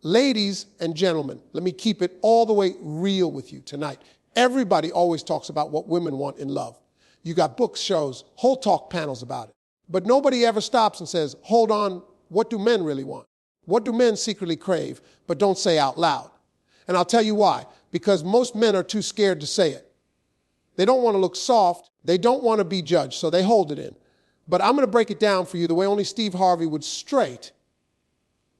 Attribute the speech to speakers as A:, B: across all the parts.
A: Ladies and gentlemen, let me keep it all the way real with you tonight. Everybody always talks about what women want in love. You got books, shows, whole talk panels about it. But nobody ever stops and says, hold on, what do men really want? What do men secretly crave, but don't say out loud? And I'll tell you why. Because most men are too scared to say it. They don't want to look soft. They don't want to be judged, so they hold it in. But I'm going to break it down for you the way only Steve Harvey would: straight,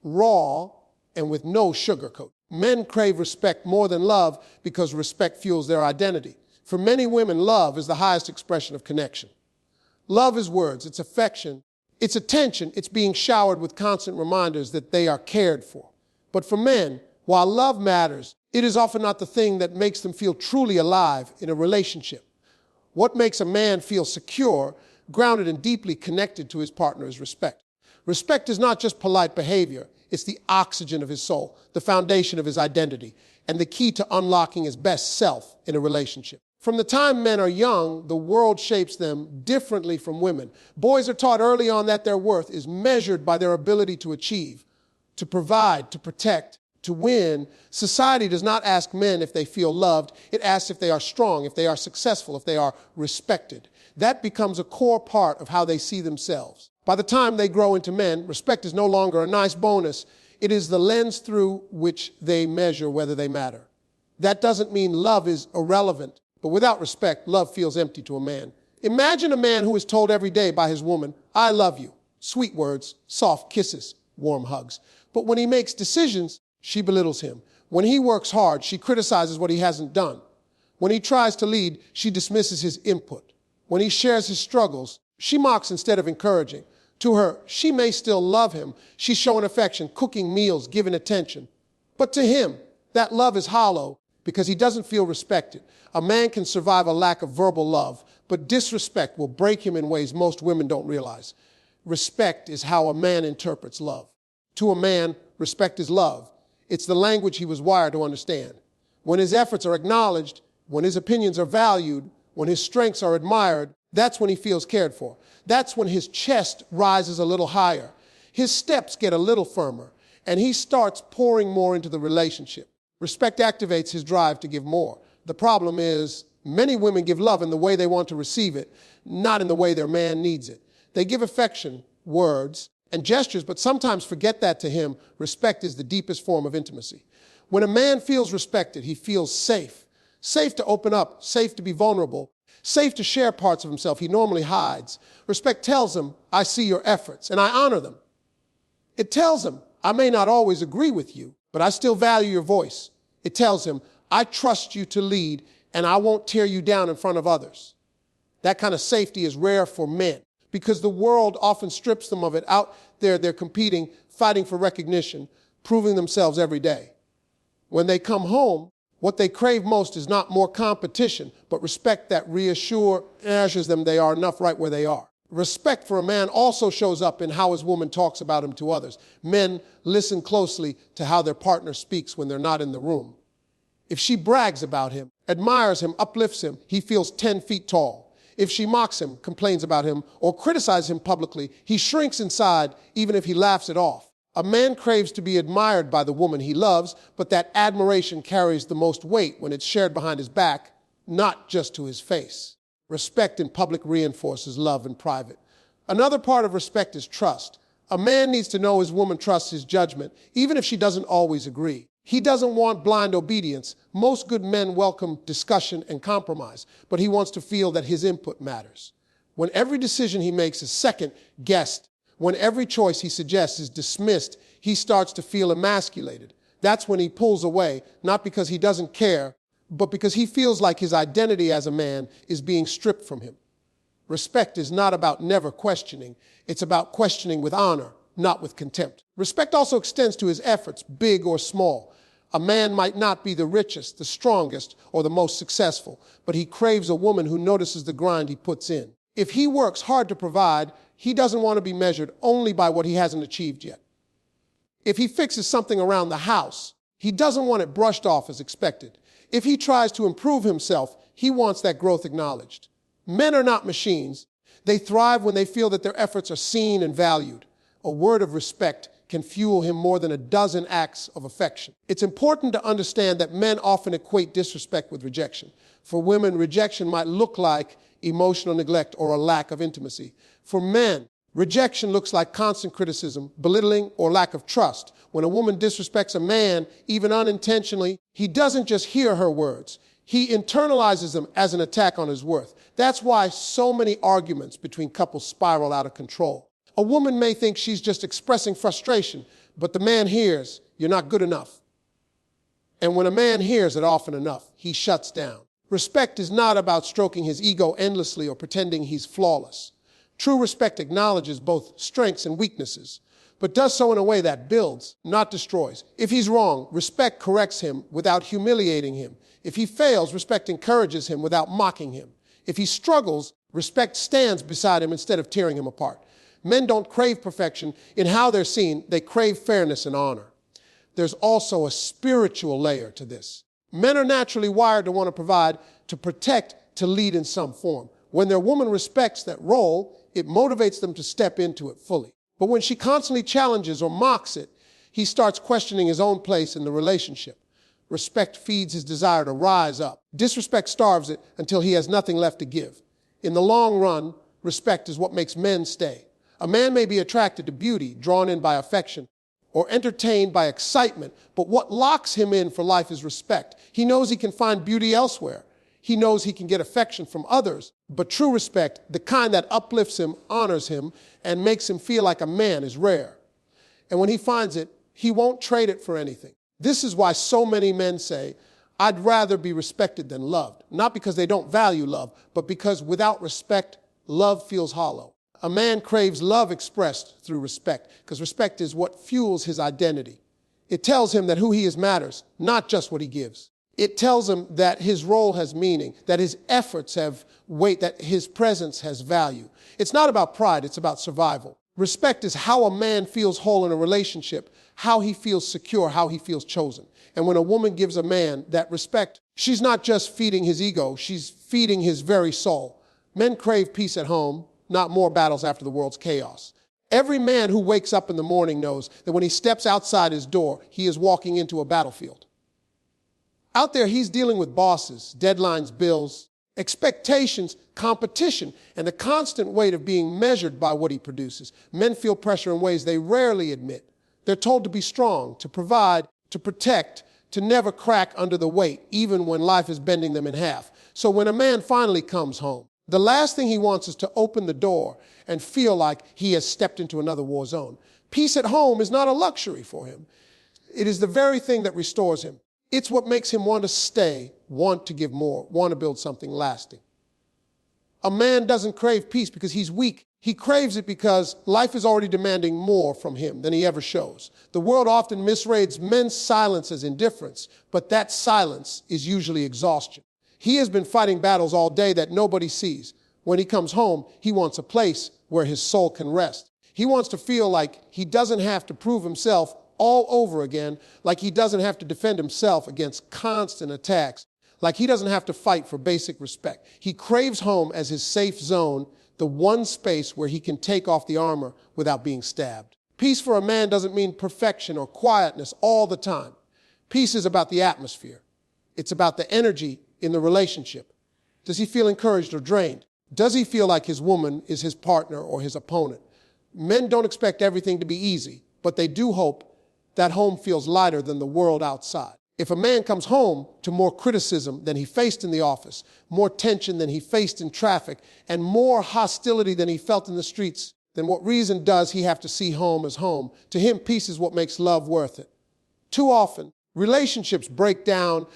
A: raw, and with no sugarcoat. Men crave respect more than love because respect fuels their identity. For many women, love is the highest expression of connection. Love is words, it's affection, it's attention, it's being showered with constant reminders that they are cared for. But for men, while love matters, it is often not the thing that makes them feel truly alive in a relationship. What makes a man feel secure, grounded, and deeply connected to his partner is respect. Respect is not just polite behavior. It's the oxygen of his soul, the foundation of his identity, and the key to unlocking his best self in a relationship. From the time men are young, the world shapes them differently from women. Boys are taught early on that their worth is measured by their ability to achieve, to provide, to protect, to win. Society does not ask men if they feel loved. It asks if they are strong, if they are successful, if they are respected. That becomes a core part of how they see themselves. By the time they grow into men, respect is no longer a nice bonus. It is the lens through which they measure whether they matter. That doesn't mean love is irrelevant, but without respect, love feels empty to a man. Imagine a man who is told every day by his woman, "I love you," sweet words, soft kisses, warm hugs. But when he makes decisions, she belittles him. When he works hard, she criticizes what he hasn't done. When he tries to lead, she dismisses his input. When he shares his struggles, she mocks instead of encouraging. To her, she may still love him. She's showing affection, cooking meals, giving attention. But to him, that love is hollow because he doesn't feel respected. A man can survive a lack of verbal love, but disrespect will break him in ways most women don't realize. Respect is how a man interprets love. To a man, respect is love. It's the language he was wired to understand. When his efforts are acknowledged, when his opinions are valued, when his strengths are admired, that's when he feels cared for. That's when his chest rises a little higher. His steps get a little firmer, and he starts pouring more into the relationship. Respect activates his drive to give more. The problem is, many women give love in the way they want to receive it, not in the way their man needs it. They give affection, words, and gestures, but sometimes forget that to him, respect is the deepest form of intimacy. When a man feels respected, he feels safe. Safe to open up, safe to be vulnerable, safe to share parts of himself he normally hides. Respect tells him, I see your efforts, and I honor them. It tells him, I may not always agree with you, but I still value your voice. It tells him, I trust you to lead, and I won't tear you down in front of others. That kind of safety is rare for men, because the world often strips them of it. Out there, they're competing, fighting for recognition, proving themselves every day. When they come home, what they crave most is not more competition, but respect that assures them they are enough right where they are. Respect for a man also shows up in how his woman talks about him to others. Men listen closely to how their partner speaks when they're not in the room. If she brags about him, admires him, uplifts him, he feels 10 feet tall. If she mocks him, complains about him, or criticizes him publicly, he shrinks inside even if he laughs it off. A man craves to be admired by the woman he loves, but that admiration carries the most weight when it's shared behind his back, not just to his face. Respect in public reinforces love in private. Another part of respect is trust. A man needs to know his woman trusts his judgment, even if she doesn't always agree. He doesn't want blind obedience. Most good men welcome discussion and compromise, but he wants to feel that his input matters. When every decision he makes is second-guessed, when every choice he suggests is dismissed, he starts to feel emasculated. That's when he pulls away, not because he doesn't care, but because he feels like his identity as a man is being stripped from him. Respect is not about never questioning. It's about questioning with honor, not with contempt. Respect also extends to his efforts, big or small. A man might not be the richest, the strongest, or the most successful, but he craves a woman who notices the grind he puts in. If he works hard to provide, he doesn't want to be measured only by what he hasn't achieved yet. If he fixes something around the house, he doesn't want it brushed off as expected. If he tries to improve himself, he wants that growth acknowledged. Men are not machines. They thrive when they feel that their efforts are seen and valued. A word of respect can fuel him more than a dozen acts of affection. It's important to understand that men often equate disrespect with rejection. For women, rejection might look like emotional neglect or a lack of intimacy. For men, rejection looks like constant criticism, belittling, or lack of trust. When a woman disrespects a man, even unintentionally, he doesn't just hear her words. He internalizes them as an attack on his worth. That's why so many arguments between couples spiral out of control. A woman may think she's just expressing frustration, but the man hears, "You're not good enough." And when a man hears it often enough, he shuts down. Respect is not about stroking his ego endlessly or pretending he's flawless. True respect acknowledges both strengths and weaknesses, but does so in a way that builds, not destroys. If he's wrong, respect corrects him without humiliating him. If he fails, respect encourages him without mocking him. If he struggles, respect stands beside him instead of tearing him apart. Men don't crave perfection in how they're seen. They crave fairness and honor. There's also a spiritual layer to this. Men are naturally wired to want to provide, to protect, to lead in some form. When their woman respects that role, it motivates them to step into it fully. But when she constantly challenges or mocks it, he starts questioning his own place in the relationship. Respect feeds his desire to rise up. Disrespect starves it until he has nothing left to give. In the long run, respect is what makes men stay. A man may be attracted to beauty, drawn in by affection, or entertained by excitement, but what locks him in for life is respect. He knows he can find beauty elsewhere. He knows he can get affection from others, but true respect, the kind that uplifts him, honors him, and makes him feel like a man, is rare. And when he finds it, he won't trade it for anything. This is why so many men say, "I'd rather be respected than loved," not because they don't value love, but because without respect, love feels hollow. A man craves love expressed through respect, because respect is what fuels his identity. It tells him that who he is matters, not just what he gives. It tells him that his role has meaning, that his efforts have weight, that his presence has value. It's not about pride, it's about survival. Respect is how a man feels whole in a relationship, how he feels secure, how he feels chosen. And when a woman gives a man that respect, she's not just feeding his ego, she's feeding his very soul. Men crave peace at home, not more battles after the world's chaos. Every man who wakes up in the morning knows that when he steps outside his door, he is walking into a battlefield. Out there, he's dealing with bosses, deadlines, bills, expectations, competition, and the constant weight of being measured by what he produces. Men feel pressure in ways they rarely admit. They're told to be strong, to provide, to protect, to never crack under the weight, even when life is bending them in half. So when a man finally comes home, the last thing he wants is to open the door and feel like he has stepped into another war zone. Peace at home is not a luxury for him. It is the very thing that restores him. It's what makes him want to stay, want to give more, want to build something lasting. A man doesn't crave peace because he's weak. He craves it because life is already demanding more from him than he ever shows. The world often misreads men's silence as indifference, but that silence is usually exhaustion. He has been fighting battles all day that nobody sees. When he comes home, he wants a place where his soul can rest. He wants to feel like he doesn't have to prove himself all over again, like he doesn't have to defend himself against constant attacks, like he doesn't have to fight for basic respect. He craves home as his safe zone, the one space where he can take off the armor without being stabbed. Peace for a man doesn't mean perfection or quietness all the time. Peace is about the atmosphere. It's about the energy in the relationship. Does he feel encouraged or drained? Does he feel like his woman is his partner or his opponent? Men don't expect everything to be easy, but they do hope that home feels lighter than the world outside. If a man comes home to more criticism than he faced in the office, more tension than he faced in traffic, and more hostility than he felt in the streets, then what reason does he have to see home as home? To him, peace is what makes love worth it. Too often, relationships break down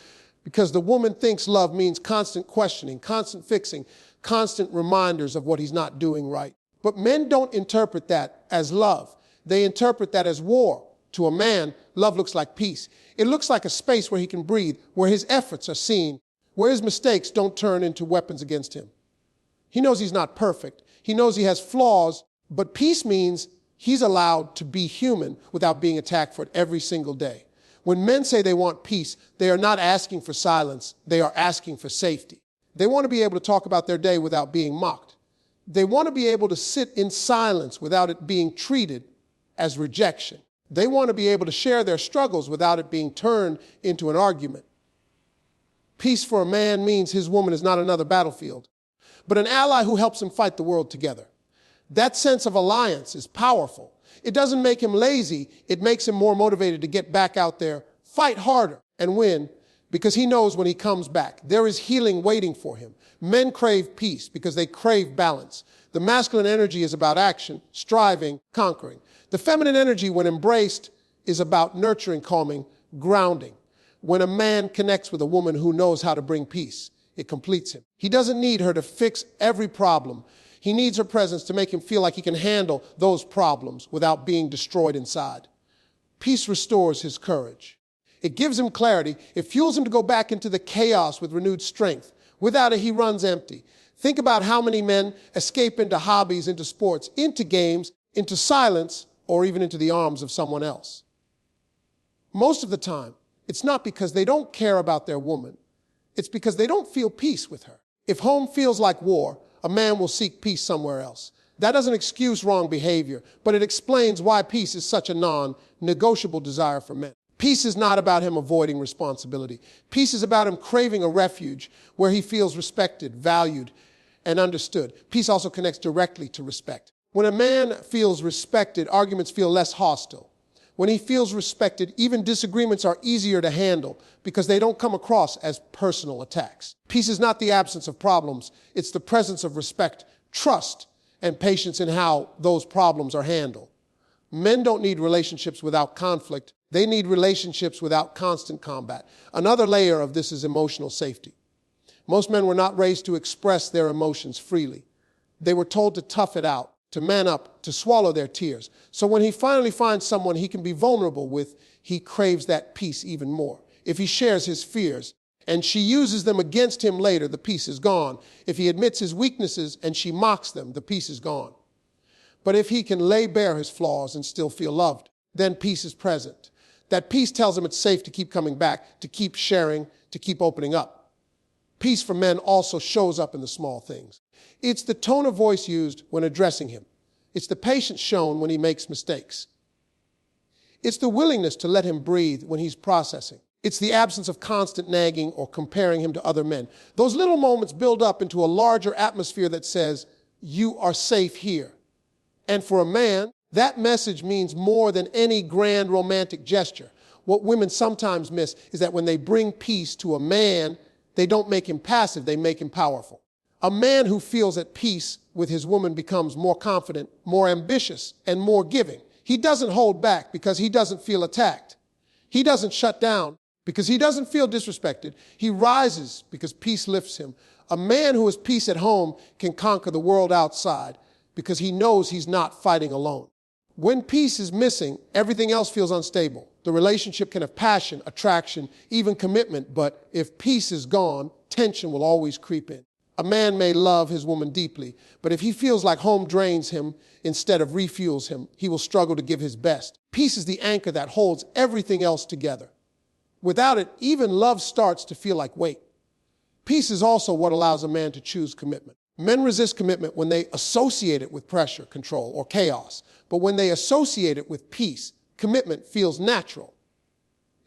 A: because the woman thinks love means constant questioning, constant fixing, constant reminders of what he's not doing right. But men don't interpret that as love. They interpret that as war. To a man, love looks like peace. It looks like a space where he can breathe, where his efforts are seen, where his mistakes don't turn into weapons against him. He knows he's not perfect. He knows he has flaws, but peace means he's allowed to be human without being attacked for it every single day. When men say they want peace, they are not asking for silence. They are asking for safety. They want to be able to talk about their day without being mocked. They want to be able to sit in silence without it being treated as rejection. They want to be able to share their struggles without it being turned into an argument. Peace for a man means his woman is not another battlefield, but an ally who helps him fight the world together. That sense of alliance is powerful. It doesn't make him lazy. It makes him more motivated to get back out there, fight harder, and win, because he knows when he comes back, there is healing waiting for him. Men crave peace because they crave balance. The masculine energy is about action, striving, conquering. The feminine energy, when embraced, is about nurturing, calming, grounding. When a man connects with a woman who knows how to bring peace, it completes him. He doesn't need her to fix every problem. He needs her presence to make him feel like he can handle those problems without being destroyed inside. Peace restores his courage. It gives him clarity. It fuels him to go back into the chaos with renewed strength. Without it, he runs empty. Think about how many men escape into hobbies, into sports, into games, into silence, or even into the arms of someone else. Most of the time, it's not because they don't care about their woman. It's because they don't feel peace with her. If home feels like war, a man will seek peace somewhere else. That doesn't excuse wrong behavior, but it explains why peace is such a non-negotiable desire for men. Peace is not about him avoiding responsibility. Peace is about him craving a refuge where he feels respected, valued, and understood. Peace also connects directly to respect. When a man feels respected, arguments feel less hostile. When he feels respected, even disagreements are easier to handle because they don't come across as personal attacks. Peace is not the absence of problems. It's the presence of respect, trust, and patience in how those problems are handled. Men don't need relationships without conflict. They need relationships without constant combat. Another layer of this is emotional safety. Most men were not raised to express their emotions freely. They were told to tough it out, to man up, to swallow their tears. So when he finally finds someone he can be vulnerable with, he craves that peace even more. If he shares his fears and she uses them against him later, the peace is gone. If he admits his weaknesses and she mocks them, the peace is gone. But if he can lay bare his flaws and still feel loved, then peace is present. That peace tells him it's safe to keep coming back, to keep sharing, to keep opening up. Peace for men also shows up in the small things. It's the tone of voice used when addressing him. It's the patience shown when he makes mistakes. It's the willingness to let him breathe when he's processing. It's the absence of constant nagging or comparing him to other men. Those little moments build up into a larger atmosphere that says, you are safe here. And for a man, that message means more than any grand romantic gesture. What women sometimes miss is that when they bring peace to a man, they don't make him passive, they make him powerful. A man who feels at peace with his woman becomes more confident, more ambitious, and more giving. He doesn't hold back because he doesn't feel attacked. He doesn't shut down because he doesn't feel disrespected. He rises because peace lifts him. A man who has peace at home can conquer the world outside because he knows he's not fighting alone. When peace is missing, everything else feels unstable. The relationship can have passion, attraction, even commitment, but if peace is gone, tension will always creep in. A man may love his woman deeply, but if he feels like home drains him instead of refuels him, he will struggle to give his best. Peace is the anchor that holds everything else together. Without it, even love starts to feel like weight. Peace is also what allows a man to choose commitment. Men resist commitment when they associate it with pressure, control, or chaos. But when they associate it with peace, commitment feels natural.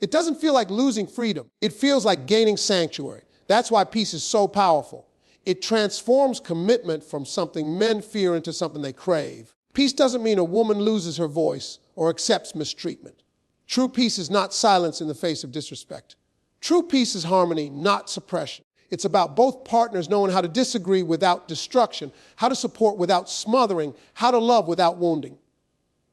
A: It doesn't feel like losing freedom. It feels like gaining sanctuary. That's why peace is so powerful. It transforms commitment from something men fear into something they crave. Peace doesn't mean a woman loses her voice or accepts mistreatment. True peace is not silence in the face of disrespect. True peace is harmony, not suppression. It's about both partners knowing how to disagree without destruction, how to support without smothering, how to love without wounding.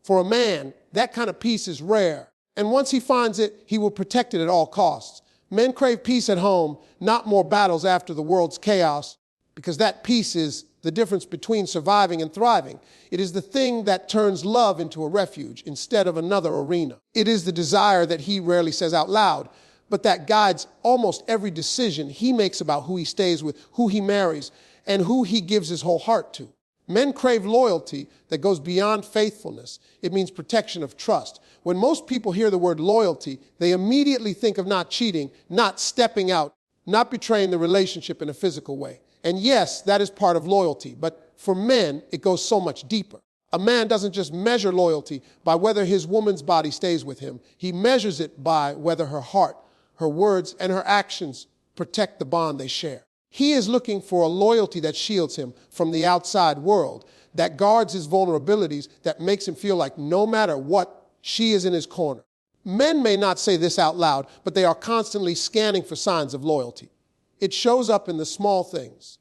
A: For a man, that kind of peace is rare. And once he finds it, he will protect it at all costs. Men crave peace at home, not more battles after the world's chaos, because that peace is the difference between surviving and thriving. It is the thing that turns love into a refuge instead of another arena. It is the desire that he rarely says out loud, but that guides almost every decision he makes about who he stays with, who he marries, and who he gives his whole heart to. Men crave loyalty that goes beyond faithfulness. It means protection of trust. When most people hear the word loyalty, they immediately think of not cheating, not stepping out, not betraying the relationship in a physical way. And yes, that is part of loyalty, but for men, it goes so much deeper. A man doesn't just measure loyalty by whether his woman's body stays with him. He measures it by whether her heart, her words, and her actions protect the bond they share. He is looking for a loyalty that shields him from the outside world, that guards his vulnerabilities, that makes him feel like no matter what, she is in his corner. Men may not say this out loud, but they are constantly scanning for signs of loyalty. It shows up in the small things.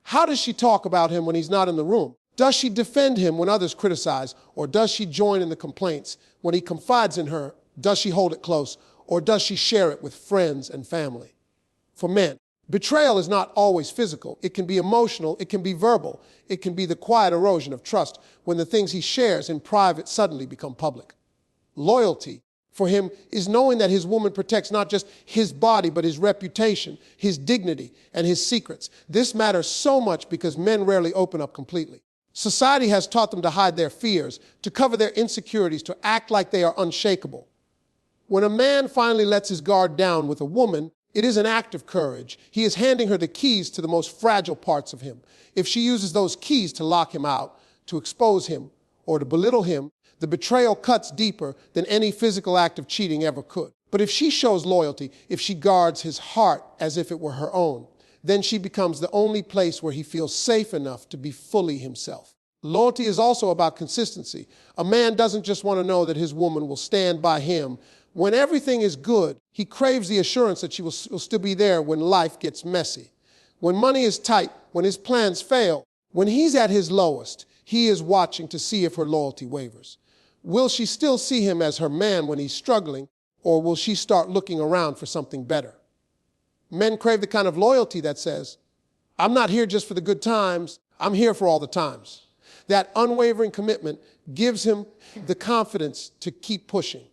A: How does she talk about him when he's not in the room? Does she defend him when others criticize, or does she join in the complaints? When he confides in her, does she hold it close, or does she share it with friends and family? For men, betrayal is not always physical. It can be emotional, it can be verbal, it can be the quiet erosion of trust when the things he shares in private suddenly become public. Loyalty for him is knowing that his woman protects not just his body, but his reputation, his dignity, and his secrets. This matters so much because men rarely open up completely. Society has taught them to hide their fears, to cover their insecurities, to act like they are unshakable. When a man finally lets his guard down with a woman, it is an act of courage. He is handing her the keys to the most fragile parts of him. If she uses those keys to lock him out, to expose him, or to belittle him, the betrayal cuts deeper than any physical act of cheating ever could. But if she shows loyalty, if she guards his heart as if it were her own, then she becomes the only place where he feels safe enough to be fully himself. Loyalty is also about consistency. A man doesn't just want to know that his woman will stand by him. When everything is good, he craves the assurance that she will still be there when life gets messy. When money is tight, when his plans fail, when he's at his lowest, he is watching to see if her loyalty wavers. Will she still see him as her man when he's struggling, or will she start looking around for something better? Men crave the kind of loyalty that says, I'm not here just for the good times, I'm here for all the times. That unwavering commitment gives him the confidence to keep pushing,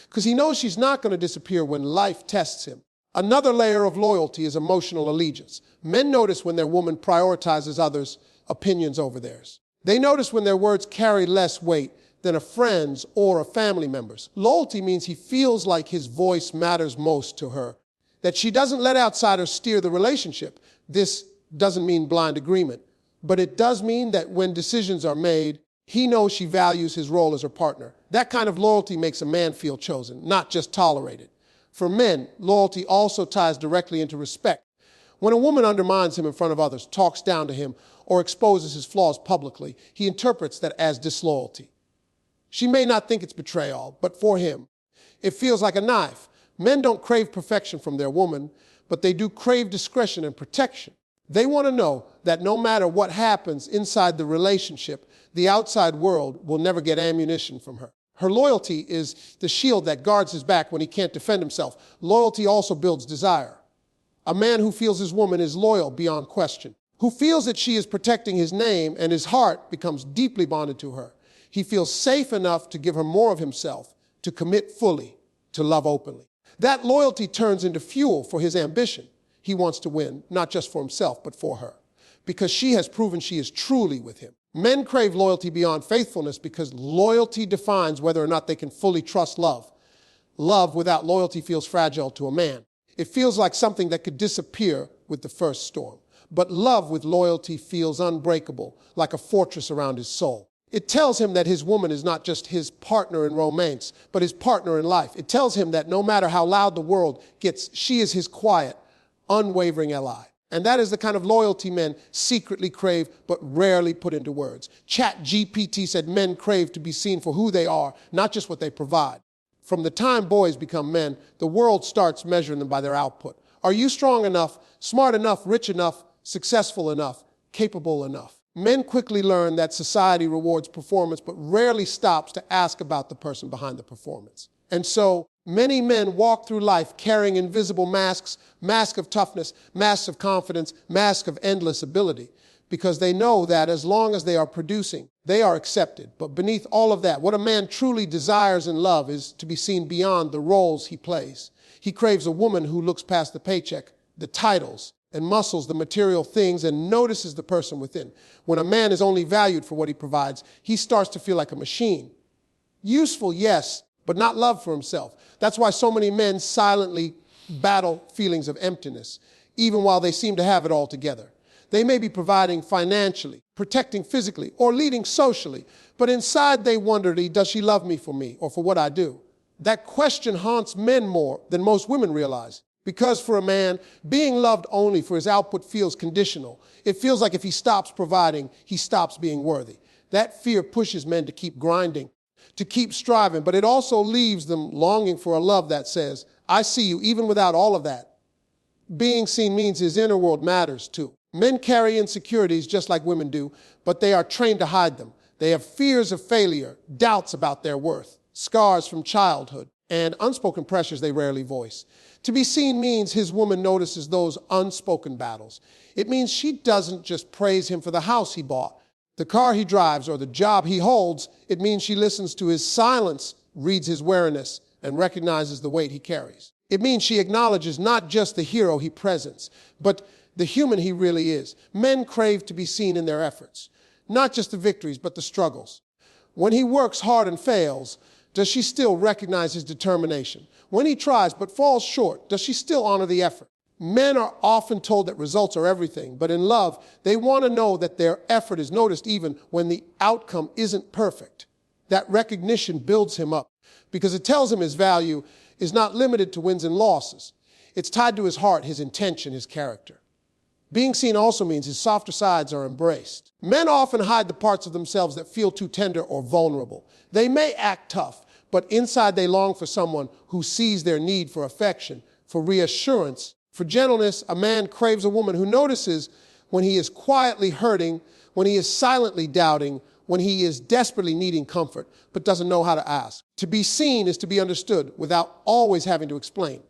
A: because he knows she's not going to disappear when life tests him. Another layer of loyalty is emotional allegiance. Men notice when their woman prioritizes others' opinions over theirs. They notice when their words carry less weight than a friend's or a family member's. Loyalty means he feels like his voice matters most to her, that she doesn't let outsiders steer the relationship. This doesn't mean blind agreement, but it does mean that when decisions are made, he knows she values his role as her partner. That kind of loyalty makes a man feel chosen, not just tolerated. For men, loyalty also ties directly into respect. When a woman undermines him in front of others, talks down to him, or exposes his flaws publicly, he interprets that as disloyalty. She may not think it's betrayal, but for him, it feels like a knife. Men don't crave perfection from their woman, but they do crave discretion and protection. They want to know that no matter what happens inside the relationship, the outside world will never get ammunition from her. Her loyalty is the shield that guards his back when he can't defend himself. Loyalty also builds desire. A man who feels his woman is loyal beyond question, who feels that she is protecting his name and his heart becomes deeply bonded to her. He feels safe enough to give her more of himself, to commit fully, to love openly. That loyalty turns into fuel for his ambition. He wants to win, not just for himself, but for her, because she has proven she is truly with him. Men crave loyalty beyond faithfulness because loyalty defines whether or not they can fully trust love. Love without loyalty feels fragile to a man. It feels like something that could disappear with the first storm. But love with loyalty feels unbreakable, like a fortress around his soul. It tells him that his woman is not just his partner in romance, but his partner in life. It tells him that no matter how loud the world gets, she is his quiet, unwavering ally. And that is the kind of loyalty men secretly crave, but rarely put into words. ChatGPT said men crave to be seen for who they are, not just what they provide. From the time boys become men, the world starts measuring them by their output. Are you strong enough, smart enough, rich enough, successful enough, capable enough? Men quickly learn that society rewards performance, but rarely stops to ask about the person behind the performance. And so many men walk through life carrying invisible masks, mask of toughness, masks of confidence, mask of endless ability, because they know that as long as they are producing, they are accepted. But beneath all of that, what a man truly desires in love is to be seen beyond the roles he plays. He craves a woman who looks past the paycheck, the titles, and muscles the material things and notices the person within. When a man is only valued for what he provides, he starts to feel like a machine. Useful, yes, but not loved for himself. That's why so many men silently battle feelings of emptiness, even while they seem to have it all together. They may be providing financially, protecting physically, or leading socially, but inside they wonder, does she love me for me or for what I do? That question haunts men more than most women realize. Because for a man, being loved only for his output feels conditional. It feels like if he stops providing, he stops being worthy. That fear pushes men to keep grinding, to keep striving, but it also leaves them longing for a love that says, I see you even without all of that. Being seen means his inner world matters too. Men carry insecurities just like women do, but they are trained to hide them. They have fears of failure, doubts about their worth, scars from childhood, and unspoken pressures they rarely voice. To be seen means his woman notices those unspoken battles. It means she doesn't just praise him for the house he bought, the car he drives, or the job he holds. It means she listens to his silence, reads his wariness, and recognizes the weight he carries. It means she acknowledges not just the hero he presents, but the human he really is. Men crave to be seen in their efforts, not just the victories, but the struggles. When he works hard and fails, does she still recognize his determination? When he tries but falls short, does she still honor the effort? Men are often told that results are everything, but in love, they want to know that their effort is noticed even when the outcome isn't perfect. That recognition builds him up because it tells him his value is not limited to wins and losses. It's tied to his heart, his intention, his character. Being seen also means his softer sides are embraced. Men often hide the parts of themselves that feel too tender or vulnerable. They may act tough, but inside they long for someone who sees their need for affection, for reassurance, for gentleness. A man craves a woman who notices when he is quietly hurting, when he is silently doubting, when he is desperately needing comfort, but doesn't know how to ask. To be seen is to be understood without always having to explain.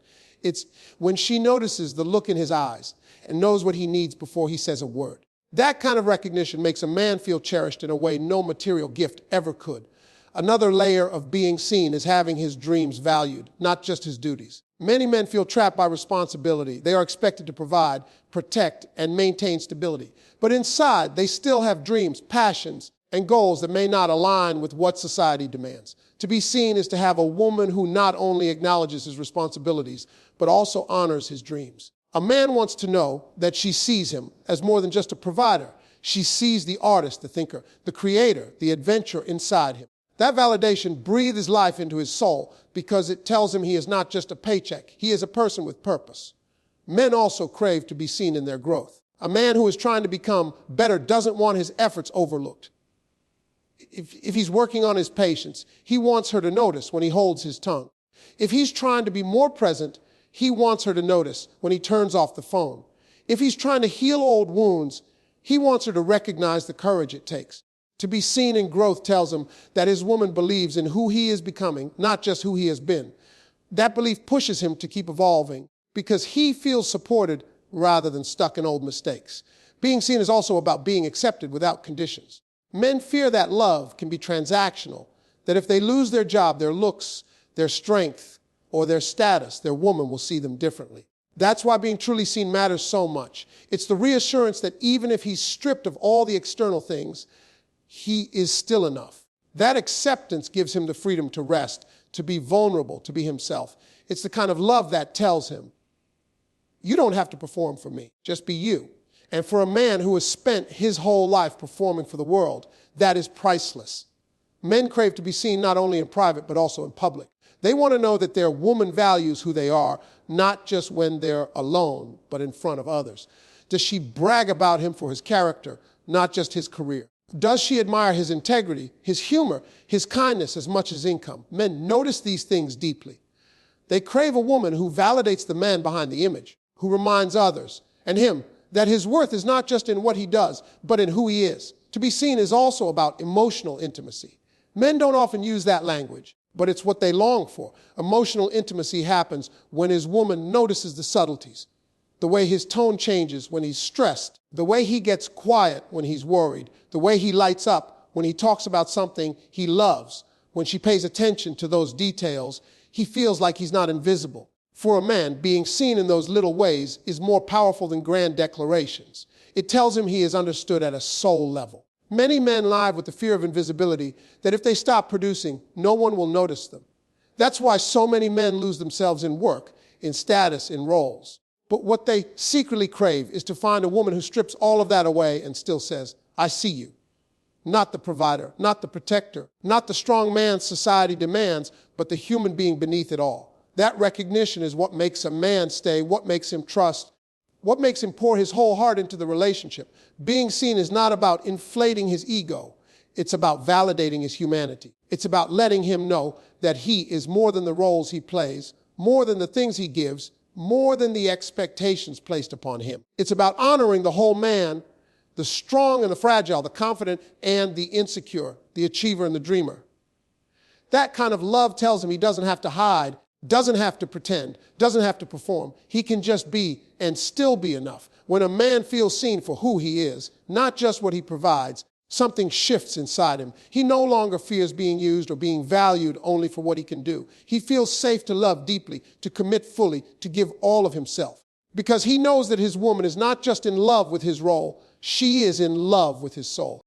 A: It's when she notices the look in his eyes and knows what he needs before he says a word. That kind of recognition makes a man feel cherished in a way no material gift ever could. Another layer of being seen is having his dreams valued, not just his duties. Many men feel trapped by responsibility. They are expected to provide, protect, and maintain stability. But inside, they still have dreams, passions, and goals that may not align with what society demands. To be seen is to have a woman who not only acknowledges his responsibilities, but also honors his dreams. A man wants to know that she sees him as more than just a provider. She sees the artist, the thinker, the creator, the adventurer inside him. That validation breathes life into his soul because it tells him he is not just a paycheck. He is a person with purpose. Men also crave to be seen in their growth. A man who is trying to become better doesn't want his efforts overlooked. If he's working on his patience, he wants her to notice when he holds his tongue. If he's trying to be more present, he wants her to notice when he turns off the phone. If he's trying to heal old wounds, he wants her to recognize the courage it takes. To be seen in growth tells him that his woman believes in who he is becoming, not just who he has been. That belief pushes him to keep evolving because he feels supported rather than stuck in old mistakes. Being seen is also about being accepted without conditions. Men fear that love can be transactional, that if they lose their job, their looks, their strength, or their status, their woman will see them differently. That's why being truly seen matters so much. It's the reassurance that even if he's stripped of all the external things, he is still enough. That acceptance gives him the freedom to rest, to be vulnerable, to be himself. It's the kind of love that tells him, you don't have to perform for me, just be you. And for a man who has spent his whole life performing for the world, that is priceless. Men crave to be seen not only in private, but also in public. They want to know that their woman values who they are, not just when they're alone, but in front of others. Does she brag about him for his character, not just his career? Does she admire his integrity, his humor, his kindness as much as income? Men notice these things deeply. They crave a woman who validates the man behind the image, who reminds others, and him, that his worth is not just in what he does, but in who he is. To be seen is also about emotional intimacy. Men don't often use that language, but it's what they long for. Emotional intimacy happens when his woman notices the subtleties, the way his tone changes when he's stressed, the way he gets quiet when he's worried, the way he lights up when he talks about something he loves. When she pays attention to those details, he feels like he's not invisible. For a man, being seen in those little ways is more powerful than grand declarations. It tells him he is understood at a soul level. Many men live with the fear of invisibility that if they stop producing, no one will notice them. That's why so many men lose themselves in work, in status, in roles. But what they secretly crave is to find a woman who strips all of that away and still says, I see you. Not the provider, not the protector, not the strong man society demands, but the human being beneath it all. That recognition is what makes a man stay, what makes him trust, what makes him pour his whole heart into the relationship. Being seen is not about inflating his ego. It's about validating his humanity. It's about letting him know that he is more than the roles he plays, more than the things he gives, more than the expectations placed upon him. It's about honoring the whole man, the strong and the fragile, the confident and the insecure, the achiever and the dreamer. That kind of love tells him he doesn't have to hide, doesn't have to pretend, doesn't have to perform. He can just be and still be enough. When a man feels seen for who he is, not just what he provides, something shifts inside him. He no longer fears being used or being valued only for what he can do. He feels safe to love deeply, to commit fully, to give all of himself. Because he knows that his woman is not just in love with his role, she is in love with his soul.